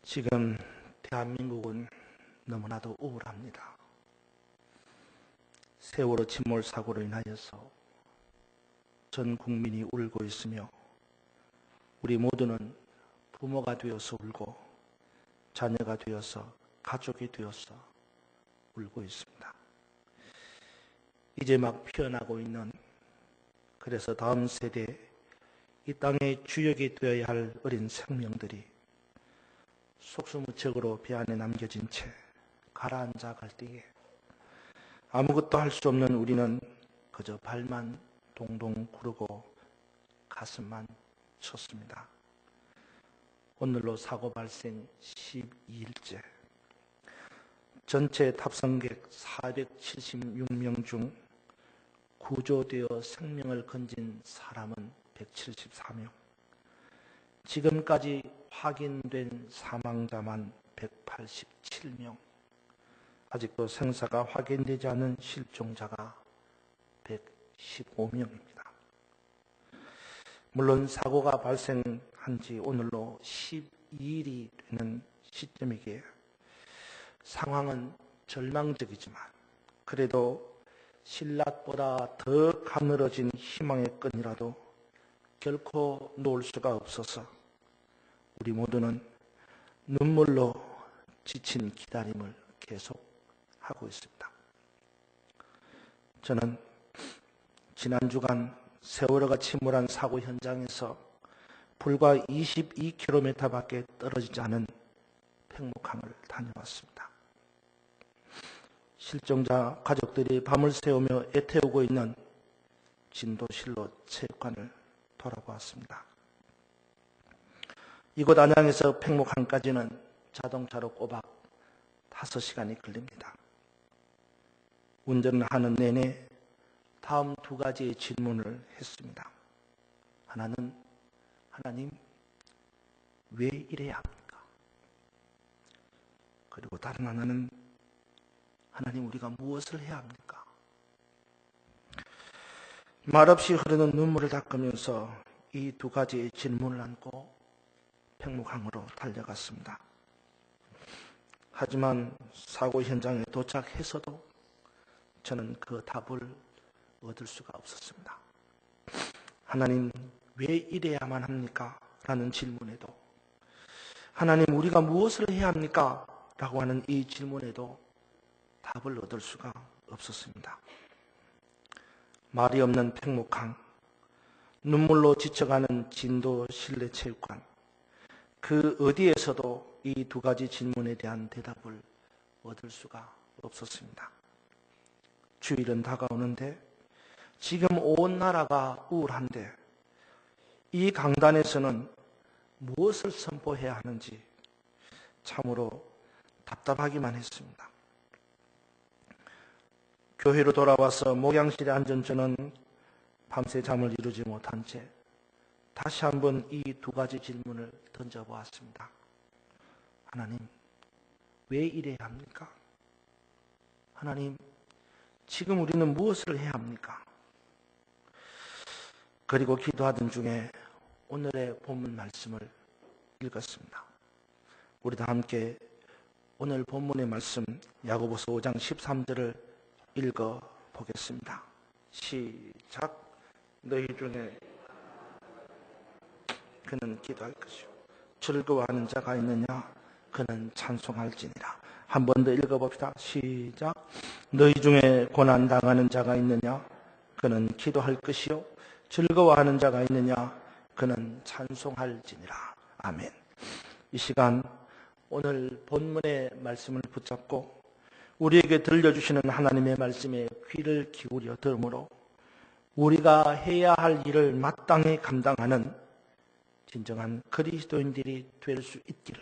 지금 대한민국은 너무나도 우울합니다. 세월호 침몰 사고로 인하여서 전 국민이 울고 있으며 우리 모두는 부모가 되어서 울고 자녀가 되어서 가족이 되어서 울고 있습니다. 이제 막 피어나고 있는, 그래서 다음 세대 이 땅의 주역이 되어야 할 어린 생명들이 속수무책으로 배 안에 남겨진 채 가라앉아 갈 때에 아무것도 할 수 없는 우리는 그저 발만 동동 구르고 가슴만 쳤습니다. 오늘로 사고 발생 12일째, 전체 탑승객 476명 중 구조되어 생명을 건진 사람은 174명, 지금까지 확인된 사망자만 187명, 아직도 생사가 확인되지 않은 실종자가 115명입니다. 물론 사고가 발생한 지 오늘로 12일이 되는 시점이기에 상황은 절망적이지만 그래도 신라보다 더 가늘어진 희망의 끈이라도 결코 놓을 수가 없어서 우리 모두는 눈물로 지친 기다림을 계속하고 있습니다. 저는 지난 주간 세월호가 침몰한 사고 현장에서 불과 22km 밖에 떨어지지 않은 팽목항을 다녀왔습니다. 실종자 가족들이 밤을 새우며 애태우고 있는 진도실로 체육관을 돌아보았습니다. 이곳 안양에서 팽목항까지는 자동차로 꼬박 5시간이 걸립니다. 운전을 하는 내내 다음 두 가지의 질문을 했습니다. 하나는, 하나님, 왜 이래야 합니까? 그리고 다른 하나는, 하나님, 우리가 무엇을 해야 합니까? 말없이 흐르는 눈물을 닦으면서 이 두 가지의 질문을 안고 팽목항으로 달려갔습니다. 하지만 사고 현장에 도착해서도 저는 그 답을 얻을 수가 없었습니다. 하나님, 왜 이래야만 합니까? 라는 질문에도, 하나님, 우리가 무엇을 해야 합니까? 라고 하는 이 질문에도 답을 얻을 수가 없었습니다. 말이 없는 팽목항, 눈물로 지쳐가는 진도 실내체육관, 그 어디에서도 이 두 가지 질문에 대한 대답을 얻을 수가 없었습니다. 주일은 다가오는데 지금 온 나라가 우울한데 이 강단에서는 무엇을 선포해야 하는지 참으로 답답하기만 했습니다. 교회로 돌아와서 목양실에 앉은 저는 밤새 잠을 이루지 못한 채 다시 한번 이 두 가지 질문을 던져보았습니다. 하나님, 왜 이래야 합니까? 하나님, 지금 우리는 무엇을 해야 합니까? 그리고 기도하던 중에 오늘의 본문 말씀을 읽었습니다. 우리 다 함께 오늘 본문의 말씀 야고보서 5장 13절을 읽어보겠습니다. 시작. 너희 중에 그는 기도할 것이요 즐거워하는 자가 있느냐? 그는 찬송할지니라. 한 번 더 읽어봅시다. 시작. 너희 중에 고난당하는 자가 있느냐? 그는 기도할 것이요 즐거워하는 자가 있느냐? 그는 찬송할지니라. 아멘. 이 시간 오늘 본문의 말씀을 붙잡고 우리에게 들려주시는 하나님의 말씀에 귀를 기울여 들으므로 우리가 해야 할 일을 마땅히 감당하는 진정한 그리스도인들이 될 수 있기를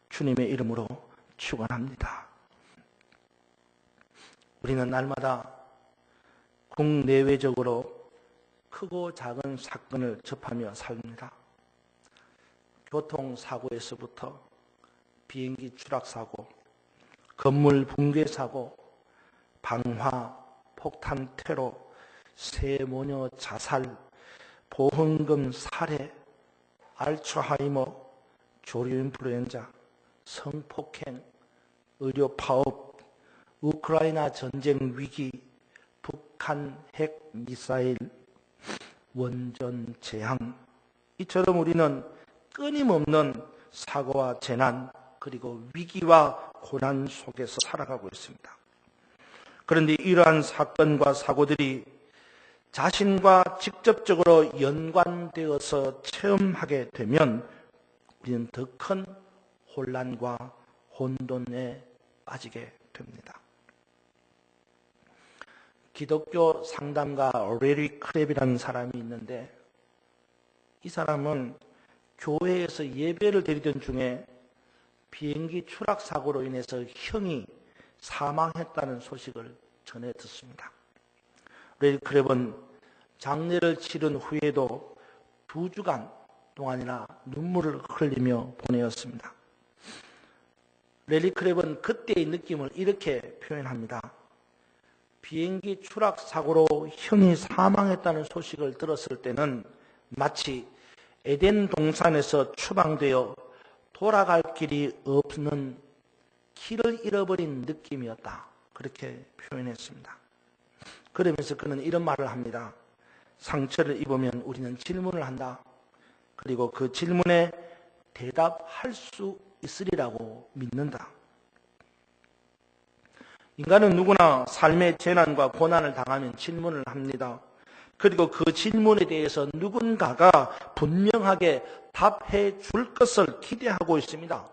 주님의 이름으로 축원합니다. 우리는 날마다 국내외적으로 크고 작은 사건을 접하며 삽니다. 교통사고에서부터 비행기 추락사고, 건물 붕괴사고, 방화, 폭탄 테러, 세모녀 자살, 보험금 살해, 알츠하이머, 조류 인플루엔자, 성폭행, 의료 파업, 우크라이나 전쟁 위기, 북한 핵 미사일, 원전 재앙, 이처럼 우리는 끊임없는 사고와 재난 그리고 위기와 고난 속에서 살아가고 있습니다. 그런데 이러한 사건과 사고들이 자신과 직접적으로 연관되어서 체험하게 되면 우리는 더 큰 혼란과 혼돈에 빠지게 됩니다. 기독교 상담가 레리 크랩이라는 사람이 있는데 이 사람은 교회에서 예배를 드리던 중에 비행기 추락 사고로 인해서 형이 사망했다는 소식을 전해 듣습니다. 레리 크랩은 장례를 치른 후에도 2주간 동안이나 눈물을 흘리며 보내었습니다. 레리 크랩은 그때의 느낌을 이렇게 표현합니다. 비행기 추락 사고로 형이 사망했다는 소식을 들었을 때는 마치 에덴 동산에서 추방되어 돌아갈 길이 없는 길을 잃어버린 느낌이었다. 그렇게 표현했습니다. 그러면서 그는 이런 말을 합니다. 상처를 입으면 우리는 질문을 한다. 그리고 그 질문에 대답할 수 있으리라고 믿는다. 인간은 누구나 삶의 재난과 고난을 당하면 질문을 합니다. 그리고 그 질문에 대해서 누군가가 분명하게 답해 줄 것을 기대하고 있습니다.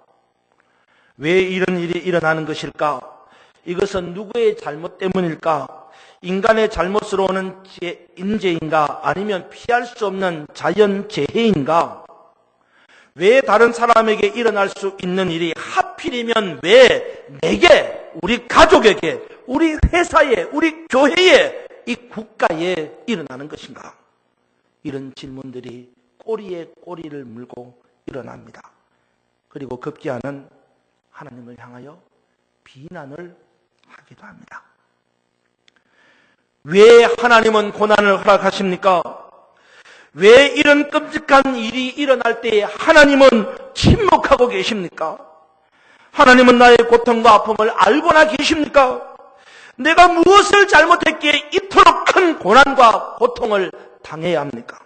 왜 이런 일이 일어나는 것일까? 이것은 누구의 잘못 때문일까? 인간의 잘못으로 오는 인재인가? 아니면 피할 수 없는 자연재해인가? 왜 다른 사람에게 일어날 수 있는 일이 하필이면 왜 내게, 우리 가족에게, 우리 회사에, 우리 교회에, 이 국가에 일어나는 것인가? 이런 질문들이 꼬리에 꼬리를 물고 일어납니다. 그리고 급기야는 하나님을 향하여 비난을 하기도 합니다. 왜 하나님은 고난을 허락하십니까? 왜 이런 끔찍한 일이 일어날 때에 하나님은 침묵하고 계십니까? 하나님은 나의 고통과 아픔을 알고나 계십니까? 내가 무엇을 잘못했기에 이토록 큰 고난과 고통을 당해야 합니까?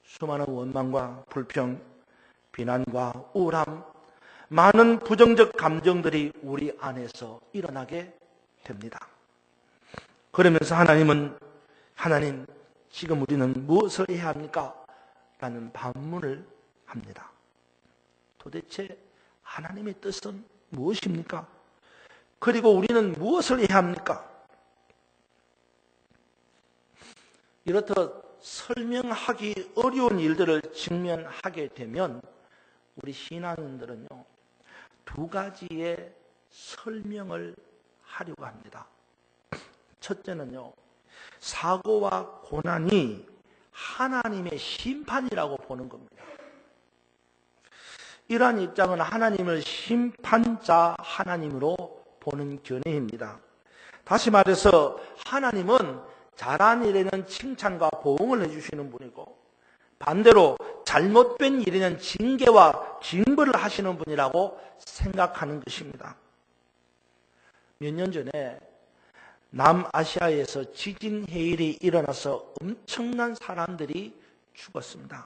수많은 원망과 불평, 비난과 우울함, 많은 부정적 감정들이 우리 안에서 일어나게 됩니다. 그러면서 하나님, 지금 우리는 무엇을 해야 합니까? 라는 반문을 합니다. 도대체 하나님의 뜻은 무엇입니까? 그리고 우리는 무엇을 해야 합니까? 이렇듯 설명하기 어려운 일들을 직면하게 되면 우리 신앙인들은요, 2가지의 설명을 하려고 합니다. 첫째는요, 사고와 고난이 하나님의 심판이라고 보는 겁니다. 이러한 입장은 하나님을 심판자 하나님으로 보는 견해입니다. 다시 말해서 하나님은 잘한 일에는 칭찬과 보응을 해주시는 분이고 반대로 잘못된 일에는 징계와 징벌을 하시는 분이라고 생각하는 것입니다. 몇 년 전에 남아시아에서 지진 해일이 일어나서 엄청난 사람들이 죽었습니다.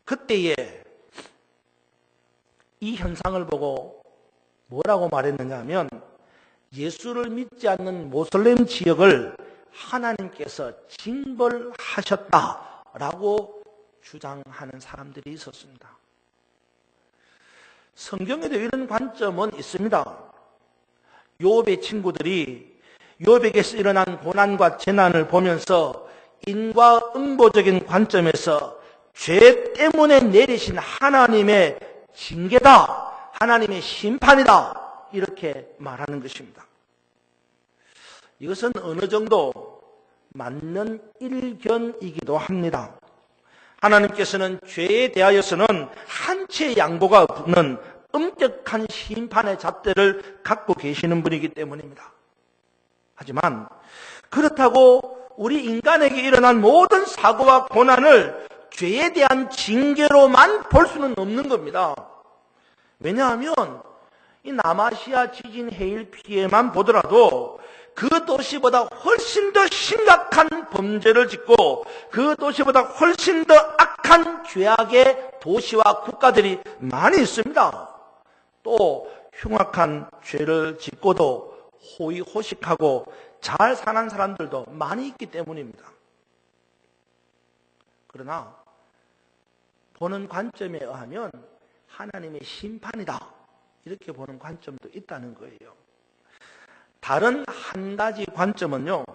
그때에 이 현상을 보고 뭐라고 말했느냐 하면 예수를 믿지 않는 모슬렘 지역을 하나님께서 징벌하셨다라고 주장하는 사람들이 있었습니다. 성경에도 이런 관점은 있습니다. 욥의 친구들이 욥에게서 일어난 고난과 재난을 보면서 인과응보적인 관점에서 죄 때문에 내리신 하나님의 징계다, 하나님의 심판이다, 이렇게 말하는 것입니다. 이것은 어느 정도 맞는 일견이기도 합니다. 하나님께서는 죄에 대하여서는 한치의 양보가 없는 엄격한 심판의 잣대를 갖고 계시는 분이기 때문입니다. 하지만 그렇다고 우리 인간에게 일어난 모든 사고와 고난을 죄에 대한 징계로만 볼 수는 없는 겁니다. 왜냐하면 이 남아시아 지진 해일 피해만 보더라도 그 도시보다 훨씬 더 심각한 범죄를 짓고 그 도시보다 훨씬 더 악한 죄악의 도시와 국가들이 많이 있습니다. 또 흉악한 죄를 짓고도 호의호식하고 잘 사는 사람들도 많이 있기 때문입니다. 그러나 보는 관점에 의하면 하나님의 심판이다, 이렇게 보는 관점도 있다는 거예요. 다른 한 가지 관점은요,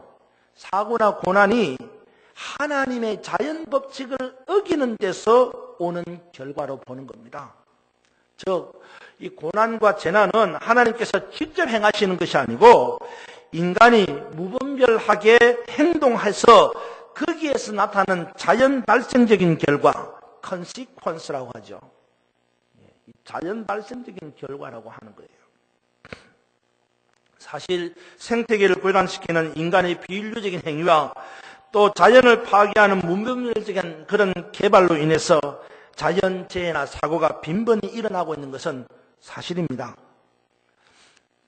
사고나 고난이 하나님의 자연 법칙을 어기는 데서 오는 결과로 보는 겁니다. 즉, 이 고난과 재난은 하나님께서 직접 행하시는 것이 아니고 인간이 무분별하게 행동해서 거기에서 나타나는 자연 발생적인 결과, consequence라고 하죠. 자연 발생적인 결과라고 하는 거예요. 사실 생태계를 고갈시키는 인간의 비인류적인 행위와 또 자연을 파괴하는 무분별적인 그런 개발로 인해서 자연재해나 사고가 빈번히 일어나고 있는 것은 사실입니다.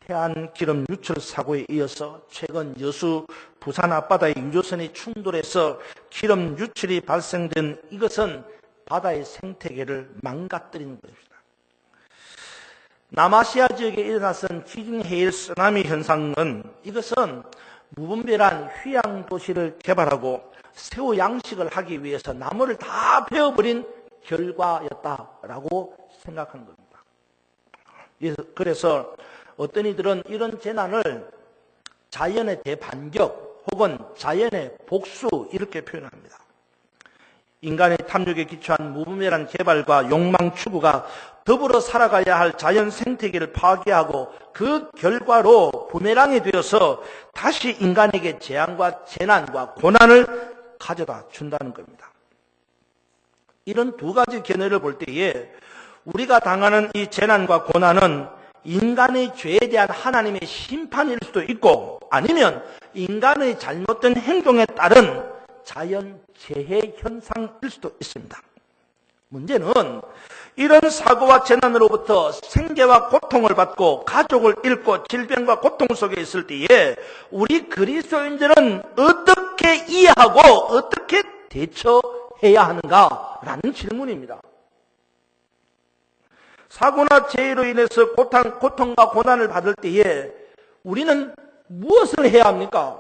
태안기름 유출 사고에 이어서 최근 여수 부산 앞바다의 유조선이 충돌해서 기름 유출이 발생된 이것은 바다의 생태계를 망가뜨리는 것입니다. 남아시아 지역에 일어났던 지진, 해일, 쓰나미 현상은 이것은 무분별한 휴양 도시를 개발하고 새우 양식을 하기 위해서 나무를 다 베어버린 결과였다라고 생각하는 겁니다. 그래서 어떤 이들은 이런 재난을 자연의 대반격 혹은 자연의 복수 이렇게 표현합니다. 인간의 탐욕에 기초한 무분별한 개발과 욕망 추구가 더불어 살아가야 할 자연 생태계를 파괴하고 그 결과로 부메랑이 되어서 다시 인간에게 재앙과 재난과 고난을 가져다 준다는 겁니다. 이런 두 가지 견해를 볼 때에 우리가 당하는 이 재난과 고난은 인간의 죄에 대한 하나님의 심판일 수도 있고 아니면 인간의 잘못된 행동에 따른 자연 재해 현상일 수도 있습니다. 문제는 이런 사고와 재난으로부터 생계와 고통을 받고 가족을 잃고 질병과 고통 속에 있을 때에 우리 그리스도인들은 어떻게 이해하고 어떻게 대처해야 하는가라는 질문입니다. 사고나 재해로 인해서 고통과 고난을 받을 때에 우리는 무엇을 해야 합니까?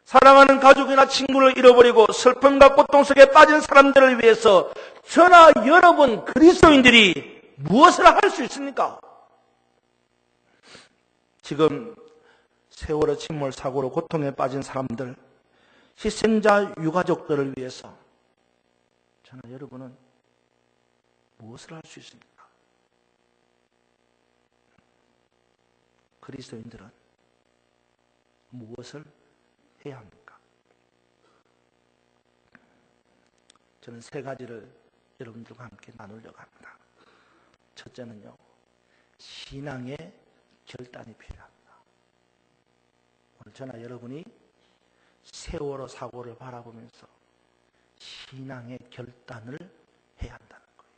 사랑하는 가족이나 친구를 잃어버리고 슬픔과 고통 속에 빠진 사람들을 위해서 저나 여러분 그리스도인들이 무엇을 할 수 있습니까? 지금 세월호 침몰 사고로 고통에 빠진 사람들, 희생자 유가족들을 위해서 저나 여러분은 무엇을 할 수 있습니까? 그리스도인들은 무엇을 해야 합니까? 저는 세 가지를 여러분들과 함께 나누려고 합니다. 첫째는요, 신앙의 결단이 필요합니다. 오늘 저나 여러분이 세월호 사고를 바라보면서 신앙의 결단을 해야 한다는 거예요.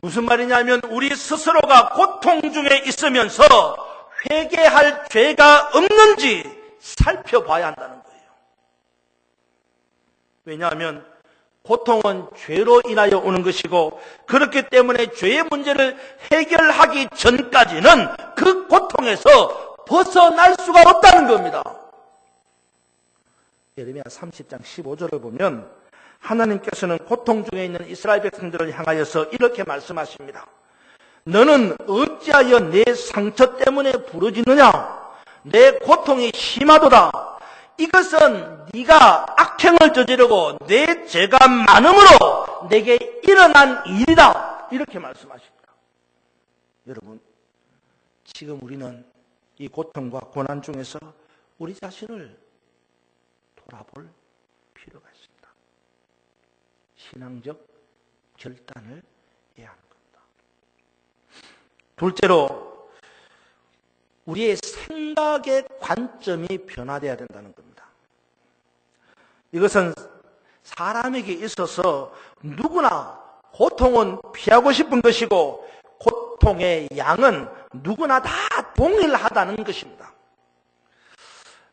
무슨 말이냐면 우리 스스로가 고통 중에 있으면서 회개할 죄가 없는지 살펴봐야 한다는 거예요. 왜냐하면 고통은 죄로 인하여 오는 것이고 그렇기 때문에 죄의 문제를 해결하기 전까지는 그 고통에서 벗어날 수가 없다는 겁니다. 예레미야 30장 15절을 보면 하나님께서는 고통 중에 있는 이스라엘 백성들을 향하여서 이렇게 말씀하십니다. 너는 어찌하여 내 상처 때문에 부르짖느냐? 내 고통이 심하도다. 이것은 네가 악행을 저지르고 내 죄가 많음으로 내게 일어난 일이다. 이렇게 말씀하십니다. 여러분, 지금 우리는 이 고통과 고난 중에서 우리 자신을 돌아볼 필요가 있습니다. 신앙적 결단을 해야 합니다. 둘째로 우리의 생각의 관점이 변화되어야 된다는 겁니다. 이것은 사람에게 있어서 누구나 고통은 피하고 싶은 것이고 고통의 양은 누구나 다 동일하다는 것입니다.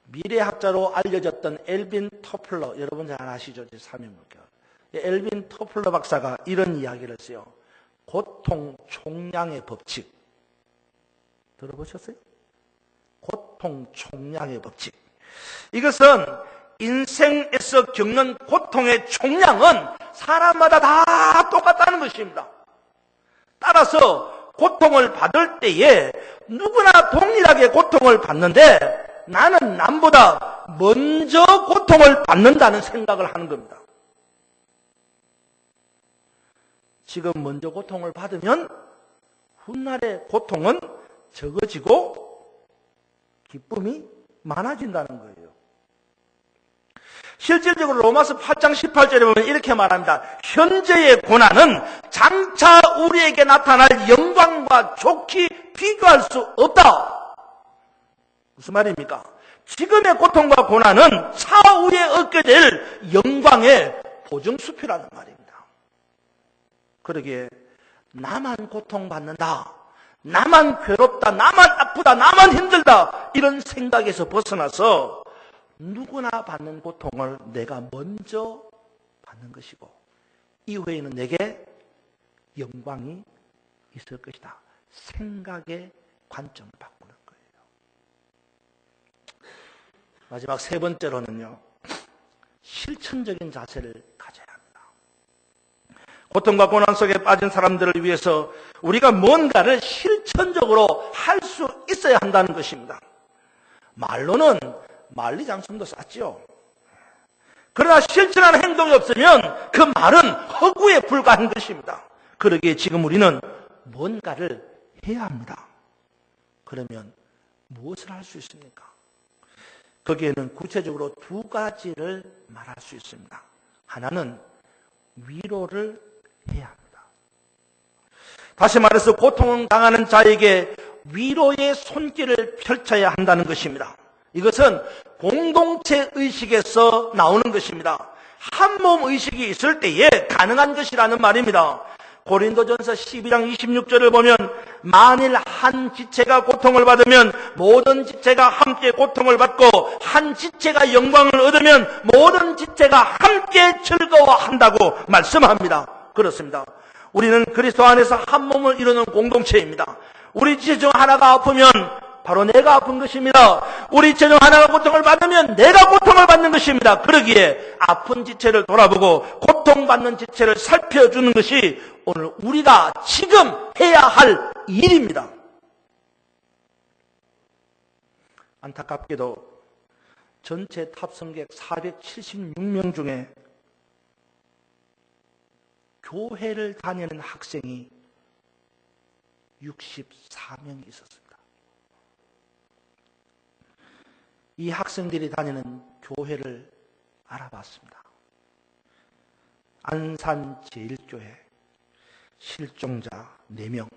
미래학자로 알려졌던 엘빈 토플러, 여러분 잘 아시죠? 제3인문교. 엘빈 토플러 박사가 이런 이야기를 했어요. 고통 총량의 법칙. 들어보셨어요? 고통 총량의 법칙. 이것은 인생에서 겪는 고통의 총량은 사람마다 다 똑같다는 것입니다. 따라서 고통을 받을 때에 누구나 동일하게 고통을 받는데 나는 남보다 먼저 고통을 받는다는 생각을 하는 겁니다. 지금 먼저 고통을 받으면 훗날의 고통은 적어지고 기쁨이 많아진다는 거예요. 실질적으로 로마서 8장 18절에 보면 이렇게 말합니다. 현재의 고난은 장차 우리에게 나타날 영광과 좋게 비교할 수 없다. 무슨 말입니까? 지금의 고통과 고난은 차후에 얻게 될 영광의 보증수표라는 말입니다. 그러기에 나만 고통받는다, 나만 괴롭다, 나만 아프다, 나만 힘들다 이런 생각에서 벗어나서 누구나 받는 고통을 내가 먼저 받는 것이고 이후에는 내게 영광이 있을 것이다. 생각의 관점을 바꾸는 거예요. 마지막 세 번째로는요, 실천적인 자세를 가져야 합니다. 고통과 고난 속에 빠진 사람들을 위해서 우리가 뭔가를 실천적으로 할 수 있어야 한다는 것입니다. 말로는 만리장성도 쌌죠. 그러나 실천하는 행동이 없으면 그 말은 허구에 불과한 것입니다. 그러기에 지금 우리는 뭔가를 해야 합니다. 그러면 무엇을 할 수 있습니까? 거기에는 구체적으로 두 가지를 말할 수 있습니다. 하나는 위로를 해야 합니다. 다시 말해서 고통을 당하는 자에게 위로의 손길을 펼쳐야 한다는 것입니다. 이것은 공동체 의식에서 나오는 것입니다. 한몸 의식이 있을 때에 가능한 것이라는 말입니다. 고린도전서 12장 26절을 보면 만일 한 지체가 고통을 받으면 모든 지체가 함께 고통을 받고 한 지체가 영광을 얻으면 모든 지체가 함께 즐거워한다고 말씀합니다. 그렇습니다. 우리는 그리스도 안에서 한 몸을 이루는 공동체입니다. 우리 지체 중 하나가 아프면 바로 내가 아픈 것입니다. 우리 지체 중 하나가 고통을 받으면 내가 고통을 받는 것입니다. 그러기에 아픈 지체를 돌아보고 고통받는 지체를 살펴주는 것이 오늘 우리가 지금 해야 할 일입니다. 안타깝게도 전체 탑승객 476명 중에 교회를 다니는 학생이 64명이 있었습니다. 이 학생들이 다니는 교회를 알아봤습니다. 안산제일교회 실종자 4명,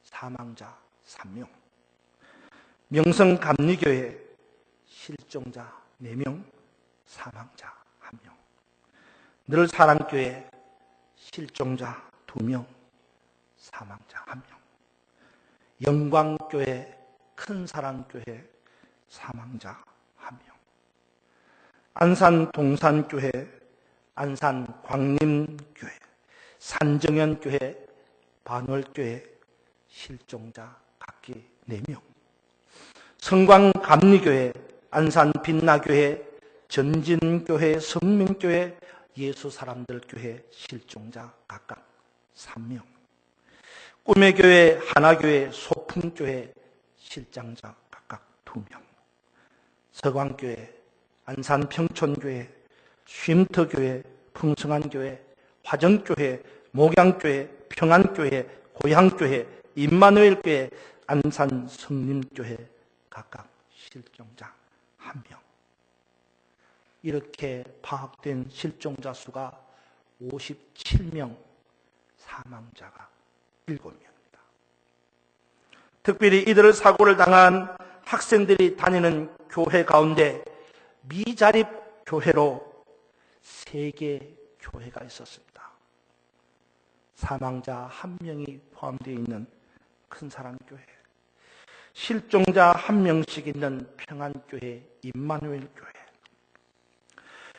사망자 3명. 명성감리교회 실종자 4명, 사망자 1명. 늘사랑교회 실종자 2명, 사망자 1명. 영광교회 큰사랑교회 사망자 1명. 안산동산교회, 안산광림교회, 산정현교회, 반월교회 실종자 각기 4명. 성광감리교회, 안산빛나교회, 전진교회, 성민교회, 예수사람들교회 실종자 각각 3명. 꿈의교회, 하나교회, 소풍교회 실장자 각각 2명. 서광교회, 안산평촌교회, 쉼터교회, 풍성한교회, 화정교회, 목양교회, 평안교회, 고향교회, 임마누엘교회, 안산성림교회 각각 실종자 1명. 이렇게 파악된 실종자 수가 57명, 사망자가 7명입니다. 특별히 이들을 사고를 당한 학생들이 다니는 교회 가운데 미자립 교회로 3개 교회가 있었습니다. 사망자 한 명이 포함되어 있는 큰사랑교회, 실종자 한 명씩 있는 평안교회, 임마누엘 교회.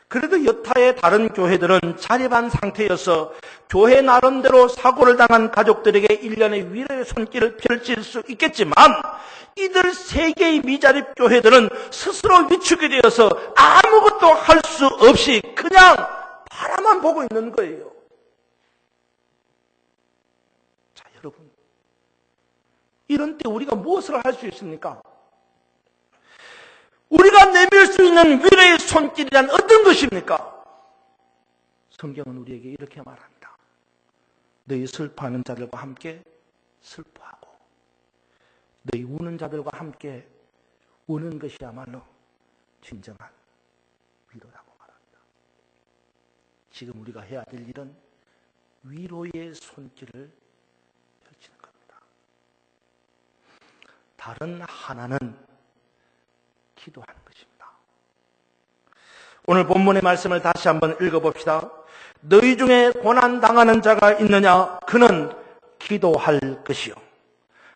그래도 여타의 다른 교회들은 자립한 상태여서 교회 나름대로 사고를 당한 가족들에게 1년의 위로의 손길을 펼칠 수 있겠지만, 이들 세 개의 미자립 교회들은 스스로 위축이 되어서 아무것도 할 수 없이 그냥 바라만 보고 있는 거예요. 자, 여러분, 이런 때 우리가 무엇을 할 수 있습니까? 우리가 내밀 수 있는 위로의 손길이란 어떤 것입니까? 성경은 우리에게 이렇게 말합니다. 너희 슬퍼하는 자들과 함께 슬퍼하고 너희 우는 자들과 함께 우는 것이야말로 진정한 위로라고 말합니다. 지금 우리가 해야 될 일은 위로의 손길을 펼치는 겁니다. 다른 하나는 기도하는 것입니다. 오늘 본문의 말씀을 다시 한번 읽어봅시다. 너희 중에 고난당하는 자가 있느냐? 그는 기도할 것이요.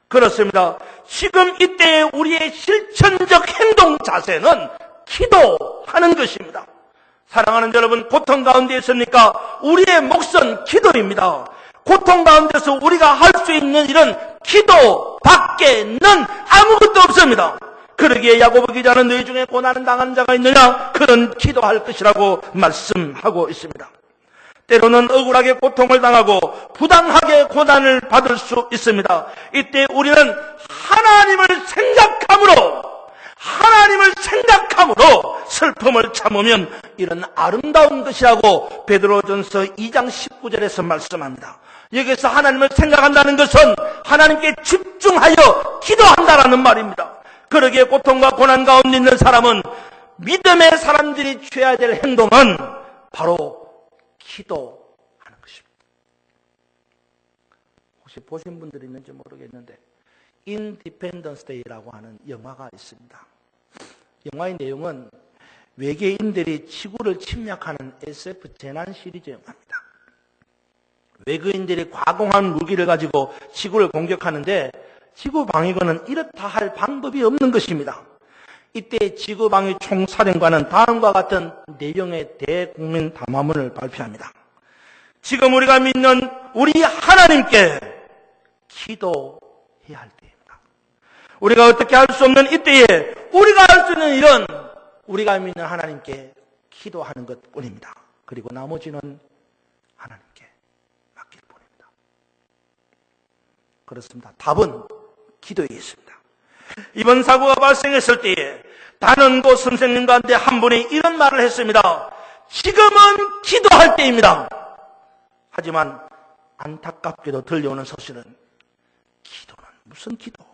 그렇습니다. 지금 이때의 우리의 실천적 행동 자세는 기도하는 것입니다. 사랑하는 여러분, 고통 가운데 있습니까? 우리의 몫은 기도입니다. 고통 가운데서 우리가 할 수 있는 일은 기도밖에는 아무것도 없습니다. 그러기에 야고보 기자는 너희 중에 고난을 당하는 자가 있느냐? 그는 기도할 것이라고 말씀하고 있습니다. 때로는 억울하게 고통을 당하고 부당하게 고난을 받을 수 있습니다. 이때 우리는 하나님을 생각함으로 슬픔을 참으면 이런 아름다운 것이라고 베드로전서 2장 19절에서 말씀합니다. 여기서 하나님을 생각한다는 것은 하나님께 집중하여 기도한다라는 말입니다. 그러기에 고통과 고난 가운데 있는 사람은, 믿음의 사람들이 취해야 될 행동은 바로 기도하는 것입니다. 혹시 보신 분들이 있는지 모르겠는데 인디펜던스 데이라고 하는 영화가 있습니다. 영화의 내용은 외계인들이 지구를 침략하는 SF 재난 시리즈 영화입니다. 외계인들이 과공한 무기를 가지고 지구를 공격하는데 지구 방위군은 이렇다 할 방법이 없는 것입니다. 이때 지구 방위 총사령관은 다음과 같은 내용의 대국민 담화문을 발표합니다. 지금 우리가 믿는 우리 하나님께 기도해야 할 때입니다. 우리가 어떻게 할 수 없는 이때에 우리가 할 수 있는 일은 우리가 믿는 하나님께 기도하는 것뿐입니다. 그리고 나머지는 하나님께 맡길 뿐입니다. 그렇습니다. 답은 기도에 있습니다. 이번 사고가 발생했을 때에 단원고 선생님과 함께 한 분이 이런 말을 했습니다. 지금은 기도할 때입니다. 하지만 안타깝게도 들려오는 소식은 기도는 무슨 기도?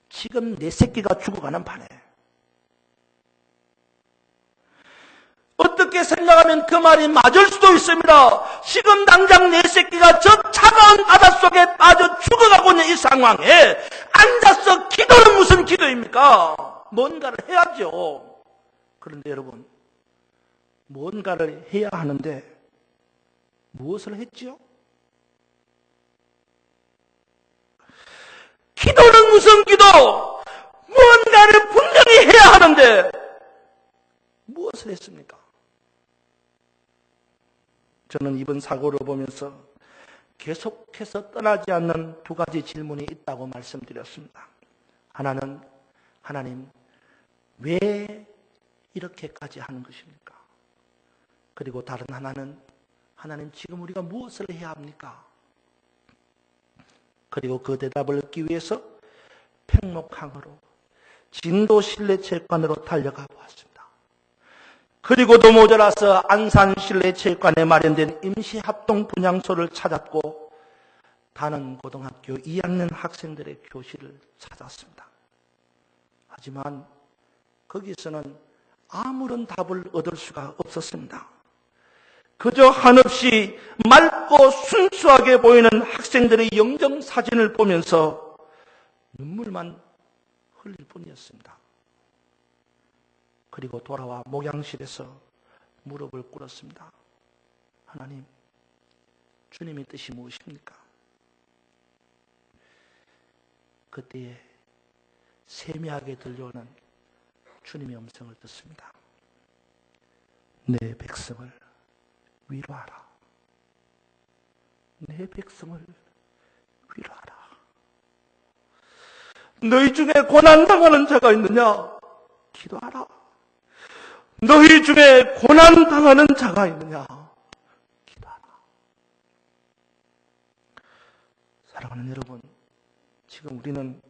지금 내 새끼가 죽어가는 판에. 어떻게 생각하면 그 말이 맞을 수도 있습니다. 지금 당장 내 새끼가 저 차가운 바닷속에 빠져 죽어가고 있는 이 상황에 앉아서 기도는 무슨 기도입니까? 뭔가를 해야죠. 그런데 여러분, 뭔가를 해야 하는데 무엇을 했지요? 기도는 무슨 기도? 무언가를 분명히 해야 하는데 무엇을 했습니까? 저는 이번 사고를 보면서 계속해서 떠나지 않는 두 가지 질문이 있다고 말씀드렸습니다. 하나는, 하나님, 왜 이렇게까지 하는 것입니까? 그리고 다른 하나는, 하나님, 지금 우리가 무엇을 해야 합니까? 그리고 그 대답을 얻기 위해서 팽목항으로 진도실내체육관으로 달려가 보았습니다. 그리고도 모자라서 안산실내체육관에 마련된 임시합동 분향소를 찾았고 단원고등학교 2학년 학생들의 교실을 찾았습니다. 하지만 거기서는 아무런 답을 얻을 수가 없었습니다. 그저 한없이 맑고 순수하게 보이는 학생들의 영정사진을 보면서 눈물만 흘릴 뿐이었습니다. 그리고 돌아와 목양실에서 무릎을 꿇었습니다. 하나님, 주님의 뜻이 무엇입니까? 그때에 세미하게 들려오는 주님의 음성을 듣습니다. 내 백성을 위로하라. 내 백성을 위로하라. 너희 중에 고난당하는 자가 있느냐? 기도하라. 너희 중에 고난당하는 자가 있느냐? 기도하라. 사랑하는 여러분, 지금 우리는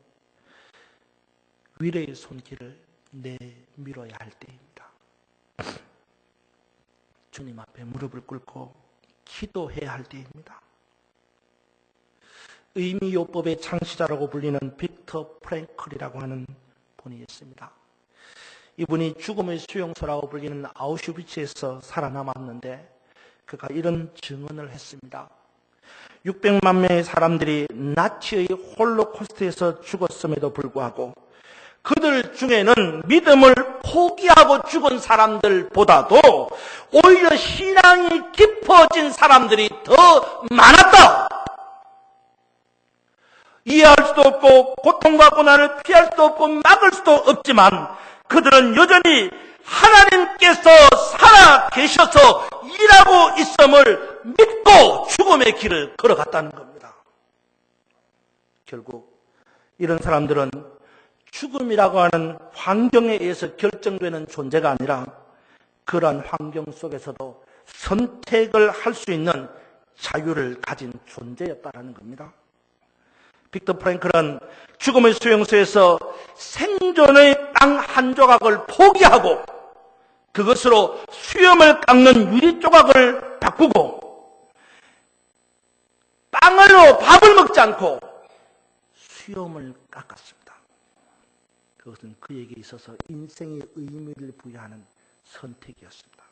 위로의 손길을 내밀어야 할 때입니다. 주님 앞에 무릎을 꿇고 기도해야 할 때입니다. 의미요법의 창시자라고 불리는 빅터 프랭클이라고 하는 분이 있습니다. 이분이 죽음의 수용소라고 불리는 아우슈비츠에서 살아남았는데 그가 이런 증언을 했습니다. 600만 명의 사람들이 나치의 홀로코스트에서 죽었음에도 불구하고 그들 중에는 믿음을 포기하고 죽은 사람들보다도 오히려 신앙이 깊어진 사람들이 더 많았다. 이해할 수도 없고 고통과 고난을 피할 수도 없고 막을 수도 없지만 그들은 여전히 하나님께서 살아 계셔서 일하고 있음을 믿고 죽음의 길을 걸어갔다는 겁니다. 결국 이런 사람들은 죽음이라고 하는 환경에 의해서 결정되는 존재가 아니라 그러한 환경 속에서도 선택을 할 수 있는 자유를 가진 존재였다는 겁니다. 빅터 프랭클은 죽음의 수용소에서 생존의 땅 한 조각을 포기하고 그것으로 수염을 깎는 유리 조각을 바꾸고 빵으로 밥을 먹지 않고 수염을 깎았습니다. 그것은 그에게 있어서 인생의 의미를 부여하는 선택이었습니다.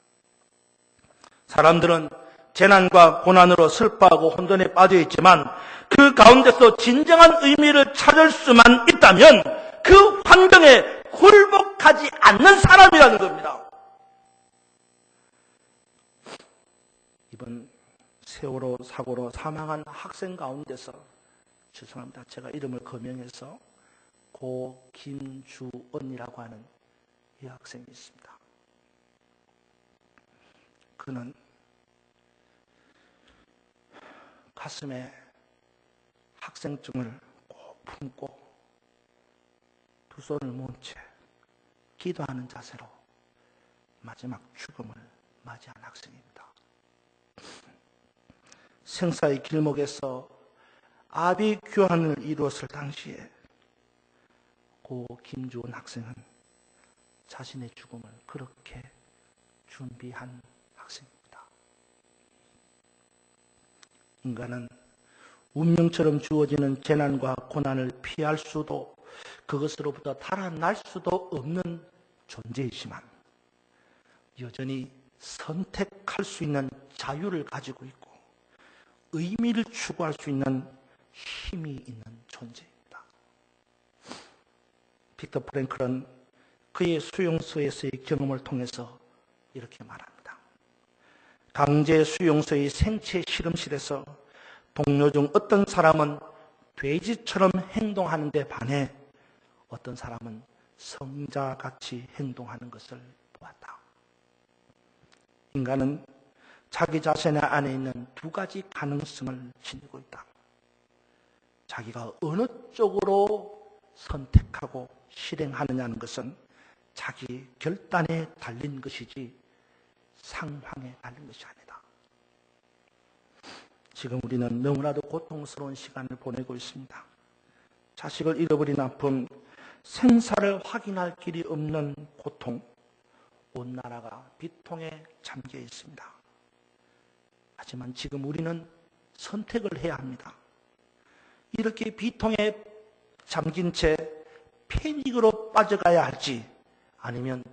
사람들은 재난과 고난으로 슬퍼하고 혼돈에 빠져 있지만 그 가운데서 진정한 의미를 찾을 수만 있다면 그 환경에 굴복하지 않는 사람이라는 겁니다. 이번 세월호 사고로 사망한 학생 가운데서 죄송합니다. 제가 이름을 거명해서 고김주언이라고 하는 이 학생이 있습니다. 그는 가슴에 학생증을 꼭 품고 두 손을 모은 채 기도하는 자세로 마지막 죽음을 맞이한 학생입니다. 생사의 길목에서 아비 교환을 이루었을 당시에 고 김주원 학생은 자신의 죽음을 그렇게 준비한 학생입니다. 인간은 운명처럼 주어지는 재난과 고난을 피할 수도 그것으로부터 달아날 수도 없는 존재이지만 여전히 선택할 수 있는 자유를 가지고 있고 의미를 추구할 수 있는 힘이 있는 존재입니다. 빅터 프랭클은 그의 수용소에서의 경험을 통해서 이렇게 말합니다. 강제 수용소의 생체 실험실에서 동료 중 어떤 사람은 돼지처럼 행동하는 데 반해 어떤 사람은 성자같이 행동하는 것을 보았다. 인간은 자기 자신 안에 있는 두 가지 가능성을 지니고 있다. 자기가 어느 쪽으로 선택하고 실행하느냐는 것은 자기 결단에 달린 것이지 상황에 달린 것이 아니다. 지금 우리는 너무나도 고통스러운 시간을 보내고 있습니다. 자식을 잃어버린 아픔, 생사를 확인할 길이 없는 고통, 온 나라가 비통에 잠겨 있습니다. 하지만 지금 우리는 선택을 해야 합니다. 이렇게 비통에 잠긴 채 패닉으로 빠져가야 할지 아니면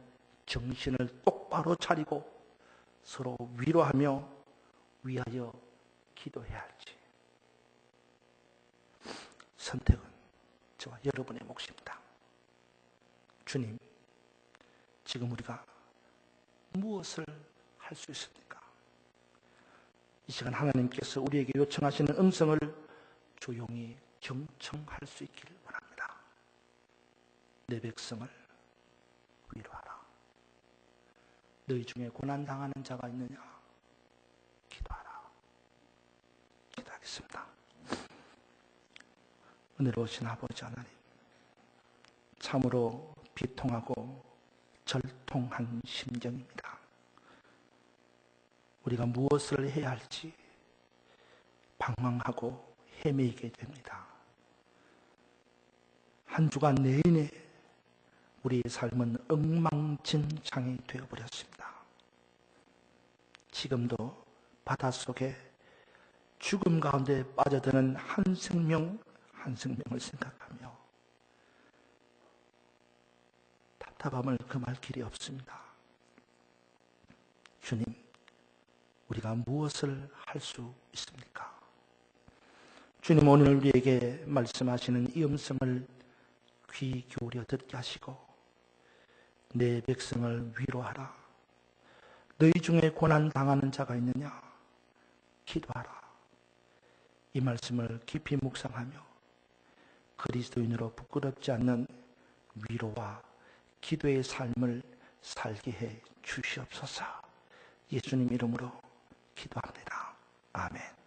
정신을 똑바로 차리고 서로 위로하며 위하여 기도해야 할지 선택은 저와 여러분의 몫입니다. 주님, 지금 우리가 무엇을 할 수 있습니까? 이 시간 하나님께서 우리에게 요청하시는 음성을 조용히 경청할 수 있기를 원합니다. 내 백성을 위로하라. 너희 중에 고난당하는 자가 있느냐? 기도하라. 기도하겠습니다. 은혜로우신 아버지 하나님, 참으로 비통하고 절통한 심정입니다. 우리가 무엇을 해야 할지 방황하고 헤매게 됩니다. 한 주간 내내 우리의 삶은 엉망진창이 되어버렸습니다. 지금도 바닷속에 죽음 가운데 빠져드는 한 생명 한 생명을 생각하며 답답함을 금할 길이 없습니다. 주님, 우리가 무엇을 할 수 있습니까? 주님, 오늘 우리에게 말씀하시는 이 음성을 귀 기울여 듣게 하시고 내 백성을 위로하라. 너희 중에 고난당하는 자가 있느냐? 기도하라. 이 말씀을 깊이 묵상하며 그리스도인으로 부끄럽지 않는 위로와 기도의 삶을 살게 해 주시옵소서. 예수님 이름으로 기도합니다. 아멘.